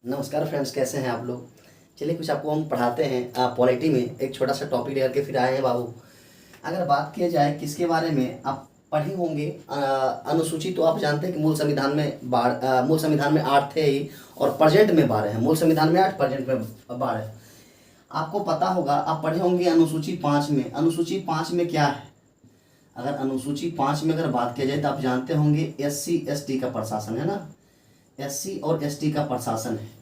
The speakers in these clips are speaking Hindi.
नमस्कार फ्रेंड्स, कैसे हैं आप लोग। चलिए कुछ आपको हम पढ़ाते हैं पॉलिटी में। एक छोटा सा टॉपिक लेकर के फिर आए हैं बाबू। अगर बात किया जाए किसके बारे में, आप पढ़े होंगे अनुसूची। तो आप जानते हैं कि मूल संविधान में 8 थे ही और प्रेजेंट में 12 हैं। मूल संविधान में 8, प्रेजेंट में 12। आपको पता होगा, आप पढ़े होंगे अनुसूची 5 में। अनुसूची 5 में क्या है? अगर अनुसूची 5 में अगर बात किया जाए तो आप जानते होंगे SC ST का प्रशासन है ना। SC और ST का प्रशासन है।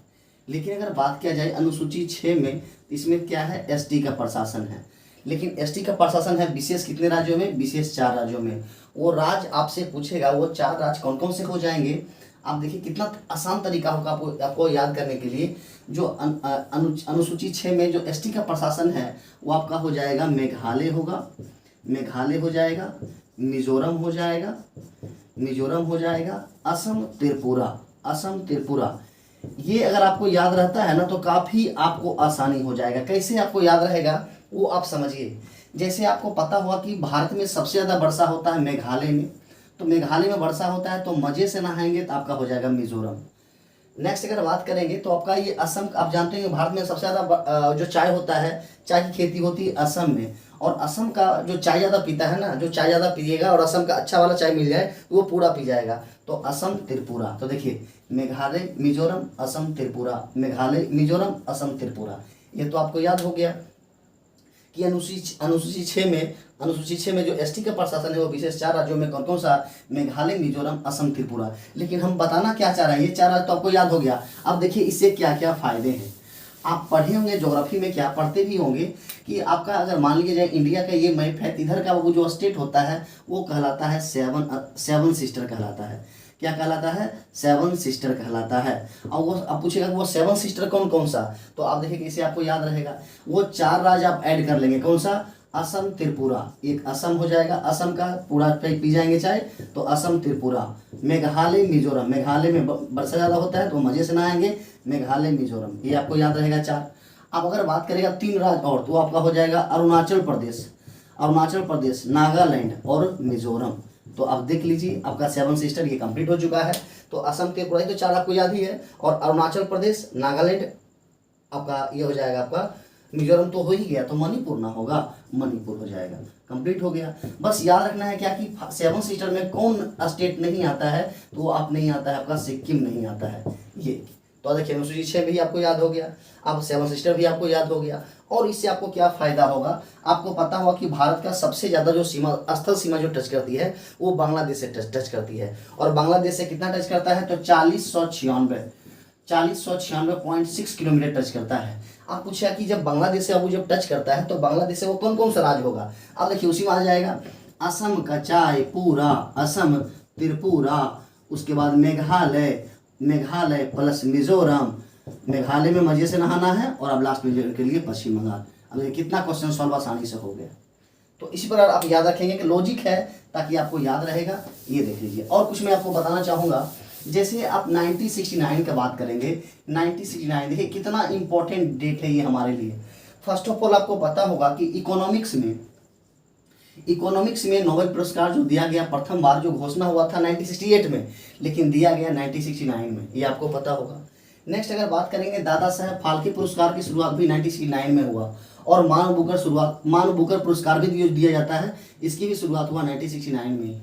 लेकिन अगर बात किया जाए अनुसूची 6 में, तो इसमें क्या है? ST का प्रशासन है। लेकिन ST का प्रशासन है विशेष कितने राज्यों में? विशेष 4 राज्यों में। वो राज्य आपसे पूछेगा, वो 4 राज्य कौन कौन से हो जाएंगे। आप देखिए कितना आसान तरीका होगा आपको याद करने के लिए। जो अनुसूची 6 में जो ST का प्रशासन है वो आपका हो जाएगा मेघालय होगा, मेघालय हो जाएगा, मिजोरम हो जाएगा, मिजोरम हो जाएगा, असम, त्रिपुरा, असम, त्रिपुरा। ये अगर आपको याद रहता है ना तो काफ़ी आपको आसानी हो जाएगा। कैसे आपको याद रहेगा वो आप समझिए। जैसे आपको पता हुआ कि भारत में सबसे ज़्यादा वर्षा होता है मेघालय में, तो मेघालय में वर्षा होता है तो मज़े से नहाएंगे तो आपका हो जाएगा मिजोरम। नेक्स्ट अगर बात करेंगे तो आपका ये असम, आप जानते हैं भारत में सबसे ज़्यादा जो चाय होता है, चाय की खेती होती है असम में। और असम का जो चाय ज़्यादा पीता है ना, जो चाय ज़्यादा पिएगा और असम का अच्छा वाला चाय मिल जाए तो वो पूरा पी जाएगा। तो असम, त्रिपुरा। तो देखिए मेघालय, मिजोरम, असम, त्रिपुरा, मेघालय, मिजोरम, असम, त्रिपुरा। ये तो आपको याद हो गया कि अनुसूची 6 में जो ST का प्रशासन है वो विशेष 4 राज्यों में कौन कौन सा? मेघालय, मिजोरम, असम, त्रिपुरा। लेकिन हम बताना क्या चाह रहे हैं, ये 4 राज्य तो आपको याद हो गया। अब देखिए इससे क्या क्या फायदे हैं। आप पढ़े होंगे ज्योग्राफी में, क्या पढ़ते भी होंगे कि आपका अगर मान लीजिए जाए इंडिया का ये मैप है, इधर का वो जो स्टेट होता है वो कहलाता है सेवन सिस्टर कहलाता है। क्या कहलाता है? 7 सिस्टर कहलाता है। और वो अब पूछेगा कि वो 7 सिस्टर कौन कौन सा, तो आप देखिए कि इसे आपको याद रहेगा। वो 4 राज्य आप ऐड कर लेंगे, कौन सा? असम, त्रिपुरा। एक असम हो जाएगा, असम का पूरा पी जाएंगे चाय, तो असम, त्रिपुरा। मेघालय, मिजोरम, मेघालय में वर्षा ज़्यादा होता है तो मजे से नहाएंगे, मेघालय, मिजोरम। ये आपको याद रहेगा 4। अब अगर बात करेगा 3 राज्य और, तो आपका हो जाएगा अरुणाचल प्रदेश, अरुणाचल प्रदेश, नागालैंड और मिजोरम। तो अब देख लीजिए आपका 7 सिस्टर ये कंप्लीट हो चुका है। तो असम, त्रिपुरा तो 4 आपको याद ही है, और अरुणाचल प्रदेश, नागालैंड, आपका ये हो जाएगा आपका मिजोरम तो हो ही गया, तो मणिपुर ना होगा, मणिपुर हो जाएगा, कंप्लीट हो गया। बस याद रखना है क्या कि 7 सिस्टर में कौन स्टेट नहीं आता है, तो वो आप नहीं आता है, आपका सिक्किम नहीं आता है। ये तो देखिए अनुसूची 6 भी आपको याद हो गया, अब 7 सिस्टर भी आपको याद हो गया। और इससे आपको क्या फायदा होगा? आपको पता होगा कि भारत का सबसे ज़्यादा जो सीमा, स्थल सीमा जो टच करती है वो बांग्लादेश से टच करती है। और बांग्लादेश से कितना टच करता है? तो 4096.6 किलोमीटर टच करता है। आप पूछा कि जब बांग्लादेश से अब वो जब टच करता है तो बांग्लादेश से वो कौन कौन सा राज्य होगा? अब देखिए उसी में आ जाएगा असम का चाय पूरा, असम, त्रिपुरा, उसके बाद मेघालय, मेघालय प्लस मिजोरम। मेघालय में मजे से नहाना है, और अब लास्ट में के लिए पश्चिम बंगाल। अब ये कितना क्वेश्चन सॉल्व आसानी से हो गया। तो इसी प्रकार आप याद रखेंगे कि लॉजिक है ताकि आपको याद रहेगा। ये देख लीजिए। और कुछ मैं आपको बताना चाहूँगा, जैसे आप 1969 का बात करेंगे। 1969 देखिए कितना इंपॉर्टेंट डेट है ये हमारे लिए। फर्स्ट ऑफ ऑल आपको पता होगा कि इकोनॉमिक्स में नोबेल पुरस्कार जो दिया गया प्रथम बार जो घोषणा हुआ था 1968 में, लेकिन दिया गया 1969 में, ये आपको पता होगा। नेक्स्ट अगर बात करेंगे दादा साहब फाल्के पुरस्कार की शुरुआत भी 1969 में हुआ, और मानव बुकर पुरस्कार भी दिया जाता है, इसकी भी शुरुआत हुआ 1969 में।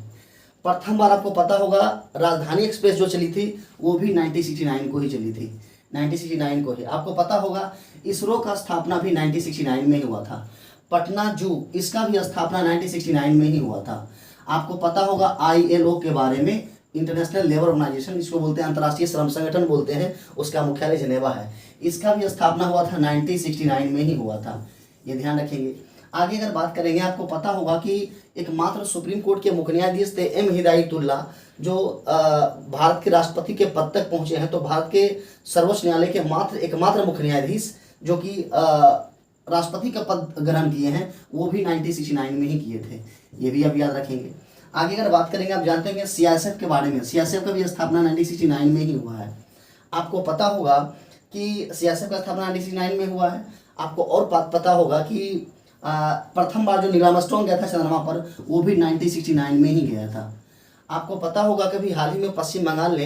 प्रथम बार आपको पता होगा राजधानी एक्सप्रेस जो चली थी वो भी 1969 को ही चली थी, 1969 को ही। आपको पता होगा इसरो का स्थापना भी 1969 में ही हुआ था। पटना जू, इसका भी स्थापना 1969 में ही हुआ था। आपको पता होगा ILO के बारे में, इंटरनेशनल लेबर ऑर्गेनाइजेशन, इसको बोलते हैं अंतर्राष्ट्रीय श्रम संगठन बोलते हैं, उसका मुख्यालय जिनेवा है। इसका भी स्थापना हुआ था 1969 में ही हुआ था, ये ध्यान रखेंगे। आगे अगर बात करेंगे, आपको पता होगा कि एकमात्र सुप्रीम कोर्ट के मुख्य न्यायाधीश थे M हिदायतुल्लाह, जो भारत के राष्ट्रपति के पद तक पहुंचे हैं। तो भारत के सर्वोच्च न्यायालय के एकमात्र मुख्य न्यायाधीश जो कि राष्ट्रपति का पद ग्रहण किए हैं, वो भी 1969 में ही किए थे, ये भी आप याद रखेंगे। आगे अगर बात करेंगे, आप जानते हैं CISF के बारे में, CISF का भी स्थापना 1969 में ही हुआ है। आपको पता होगा कि CISF का स्थापना 1969 में हुआ है। आपको और बात पता होगा कि प्रथम बार जो नील आर्मस्ट्रांग गया था चंद्रमा पर, वो भी 1969 में ही गया था। आपको पता होगा कि भी हाल ही में पश्चिम बंगाल ने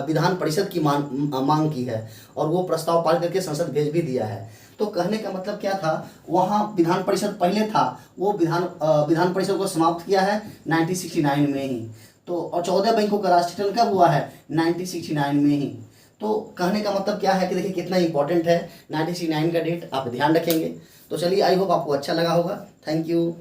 विधान परिषद की मांग की है और वो प्रस्ताव पारित करके संसद भेज भी दिया है। तो कहने का मतलब क्या था, वहाँ विधान परिषद पहले था, वो विधान परिषद को समाप्त किया है 1969 में ही। तो और 14 बैंकों का राष्ट्रीयकरण कब हुआ है, 1969 में ही। तो कहने का मतलब क्या है कि देखिए कितना इंपॉर्टेंट है 1969 का डेट, आप ध्यान रखेंगे। तो चलिए, आई होप आपको अच्छा लगा होगा। Thank you.